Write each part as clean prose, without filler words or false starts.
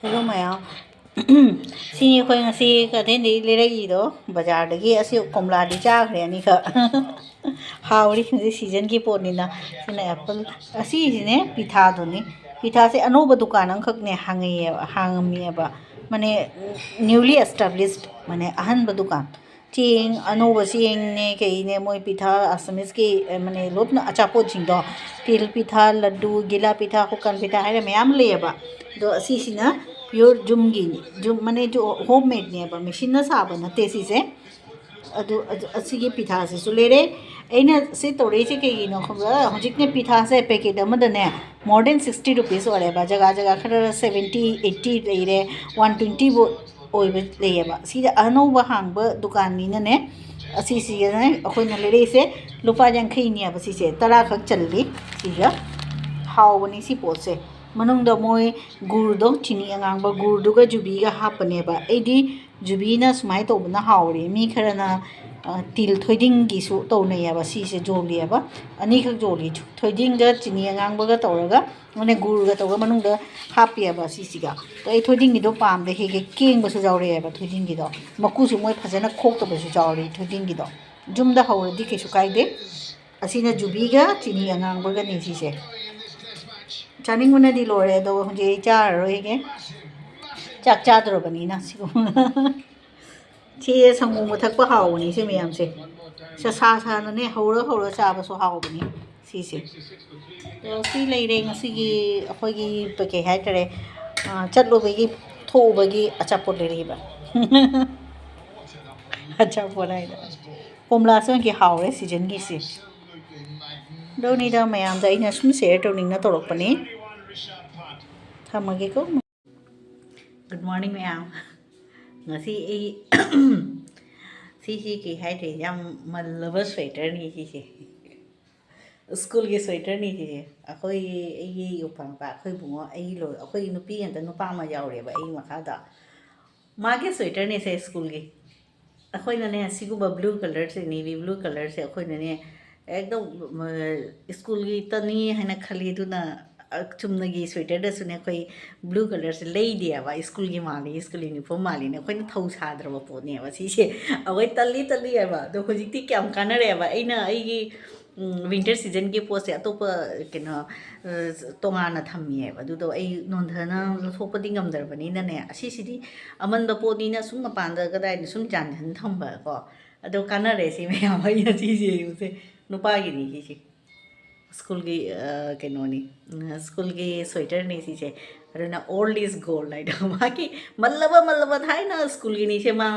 Hello mayam. Sini khoi ngasi ka den di le rai do bazar dagi asi komla di cha khre ani ka hawri ni season ki pot ni na sina apple asi ne pitha do ni pitha se anoba dukan ang khak ne hangi hangami ba mane newly established mane ahan ba dukan ching anoba sing ne ke ne moi pitha asamis ki mane lobna achapo jing do til pitha laddu gila pitha hukan pitha hai mayam le ba do asi sina pure jumgi jum mane jo homemade ne ba machine na sa ba na te si se adu asigi pitha se su le re aina se tore se ke gi no khobra hojik ne pitha se packet amada ne more than 60 rupees ore ba jaga jaga khara 70 80 le re 120 bo oi ba le ba si da ano ba hang ba dukan ni na ne asi si ne akhoi na le re se lupa jang khai ni ba si se tara khak challi si ga haw bani si pot se manung da moi gur do chini angang ba gur du ga jubi ga hapane ba edi jubi na smai to na hawri mi khara na til thoiding gi su to ne ya ba si se joli ya ba ani khak joli thoiding ga chini angang ba ga to ga mane gur ga to ga manung da hap ya ba si si ga to ai thoiding gi do pam de he ge king ba su jaw re ya ba thoiding gi do maku su moi phajana khok to ba su jaw re thoiding gi do jum da hawri di ke su kai de asina jubi ga chini angang ba ga ni si se chaning muna di lore do je char roi ge chak cha dro bani na si chi sangu mu thak pa haw ni se miyam se sa na ne hawra cha ba so haw bani si se to si lai re ngasi gi akhoi gi pa ke ha tare chat lo ba gi tho ba gi acha pot le ri ba acha pot ai da pomla so ki haw re season gi si do ni da mayam da ina sum share to ning na torok pani thamage ko good morning mayam ngasi ai si ki hai the yam malaba sweater ni si school ki sweater ni si akhoi ai upang pa akhoi bungo ai lo akhoi nupi anta nupa ma yaw re ba ai makha da ma ke sweater ni se school ki akhoi na ne siguma blue color se navy blue color se akhoi na ne एकदम school की तनी है ना खली तो ना चुम्न की sweater दसु ने कोई ब्लू कलर से ले दिया वा स्कूल की माली स्कूल यूनिफॉर्म माली ने कोई ना थौ सादर वा पोने वा सीसे अवै तल्ली तल्ली है वा तो होजिति क्या काना रे वा ऐना ऐगी विंटर सीजन की पोसे अतोप केनो तोंगाना थम्मी है वा दुदो ऐ नोंधना थोपदि ngमदरबनी ने असिसिदि अमन द पोनी ना सुम मपान द गदाय सुम जानहन थम्बा को अदो काना रे सी में आवा या सीसे उसे नुपागिनी si school की केनोनी school की स्वेटर नहीं सी से अरे ना old is gold लाइट बाकी मल्लबा था ना school की नीचे माँ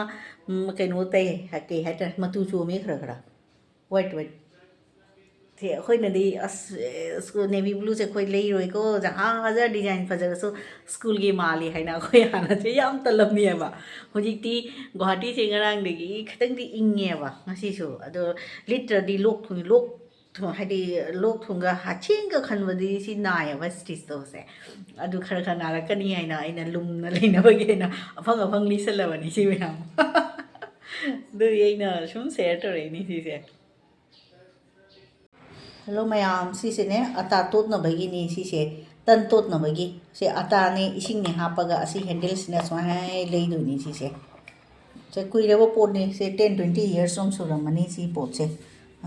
केनो ते हके हटे मतु चो में खरा white थे कोई नदी school navy blue से कोई ले रोई को जहाँ हजार डिजाइन फजर सो school की माली है ना कोई आना चाहिए हम तलब नहीं है बा होजिती गुवाहाटी से ngरंग देगी खतंग दी इंगे बा ngasi सो अदो literally लोक हाइदी लोक थुंगा हाचिंग खनबदी सी नाय वा स्टिच तो से अदु खर नारकनी आइना आइना लुमना लेनबगे ना अफंग लिसलबनी सी मैम दु येना सुम शेयर तोरेनी सी से हेलो मैम सिसे ने अता तोतनबगी नि सिसे तन तोतनबगी से अता ने इसिंग ने हापगा असि हैंडल सिना स्वाय लेदुनी सिसे से कुइरेबो पोने से 10 20 इयर्स सम सुरमनी सी पोट से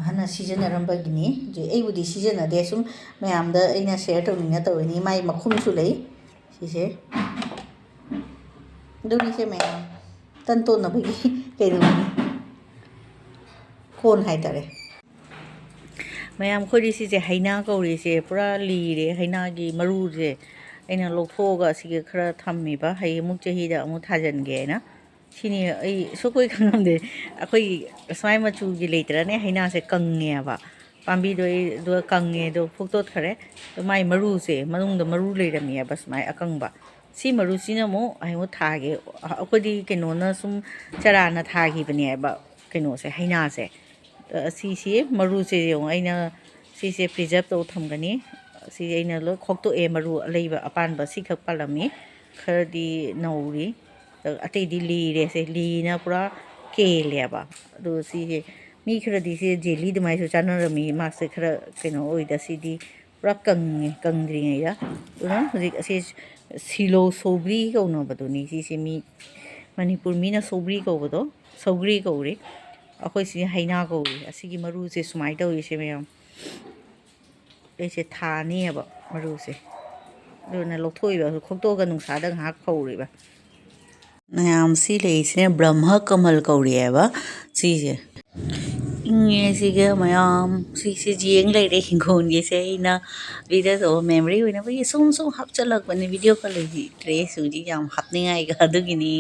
हना सीजन अरंबगिनी जे एबुदी सीजन अदे सुम मैम द एना शेयर तोनिना तोनी माई मखुम सु लई सिसे दुनी से मैम तन तोतनबगी केदुनी कोन हाय तारे मैम खोदी सिसे हैना कौरी से पूरा लीरे हैना की मरु से ऐना लोथोगा सिगे खरा थम्मीबा है मुक चहीदा अमु थाजनगे ना सिनी ऐ सुकोई खंगमदे अखोई स्वाय मचू की लेतरने हैना से कंगेबा पांबी दो कंगे दो फुक्तोत खरे तो माई मरु से मनुंग द मरु लेरमी बस माई अकंगबा सी मरु सिना मो आइमो थागे अखोदी केनोना सुम चराना थागिबने बा केनो से हैना से सी मरु से अना से प्रिजर्व तो थमगनी सी अना लो खोक्तो ए मरु लेबा अपानबा सी खक पालमी खरदी नौरी अतैदी लीरे से लीना पूरा केलेबा दो सी मी खरदी से जेली दमाई सो चानरमी माक से खर केनो ओइदा सीदी पूरा कंगे कंद्रिङैदा दुना हुजिक असे ꯁꯤꯂꯣ ꯁꯧꯒ꯭ꯔꯤ ꯀꯧꯅꯕꯗꯨꯅꯤ ꯁꯤꯁꯦ ꯃꯤ ꯃꯅꯤꯄꯨꯔ ꯃꯤꯅ ꯁꯧꯒ꯭ꯔꯤ ꯀꯧꯕꯗꯣ ꯁꯧꯒ꯭ꯔꯤ ꯀꯧꯔꯤ ꯑꯩꯈꯣꯏ ꯁꯤ ꯍꯩꯅꯥ ꯀꯧꯔꯤ ꯑꯁꯤꯒꯤ ꯃꯔꯨꯁꯦ ꯁꯨꯃꯥꯏꯅ ꯇꯧꯔꯤꯁꯦ ꯃꯌꯥꯝ ꯑꯩꯁꯦ ꯊꯥꯅꯤꯑꯕ ꯃꯔꯨꯁꯦ ꯑꯗꯨꯅ ꯂꯧꯊꯣꯛꯏꯕ ꯈꯣꯛꯇꯣꯛꯑꯒ ꯅꯨꯡꯁꯥꯗ ꯉꯥꯏꯍꯥꯛ ꯐꯧꯔꯤꯕ ꯃꯌꯥꯝ ꯁꯤ ꯂꯩꯁꯤꯅ ꯕ꯭ꯔꯍ꯭ꯃ ꯀꯃꯜ ꯀꯧꯔꯤꯑꯕ ꯁꯤꯁꯦ ꯏꯪꯉꯦ ꯁꯤꯒ ꯃꯌꯥꯝ ꯁꯤꯁꯦ ꯌꯦꯡ ꯂꯩꯔꯦ ꯍꯤꯡꯈꯣꯜꯒꯤꯁꯦ ꯑꯩꯅ ꯚꯤꯗꯤꯑꯣ ꯃꯦꯃꯣꯔꯤ ꯑꯣꯏꯅꯕꯒꯤ ꯁꯨꯝ ꯍꯥꯞꯆꯤꯜꯂꯛꯄꯅꯦ ꯚꯤꯗꯤꯑꯣ ꯀ ꯂꯩꯇ꯭ꯔꯦ ꯁꯨꯝꯗꯤ ꯌꯥꯝ ꯍꯥꯞꯅꯤꯡꯉꯥꯏꯒ ꯑꯗꯨꯒꯤꯅꯤ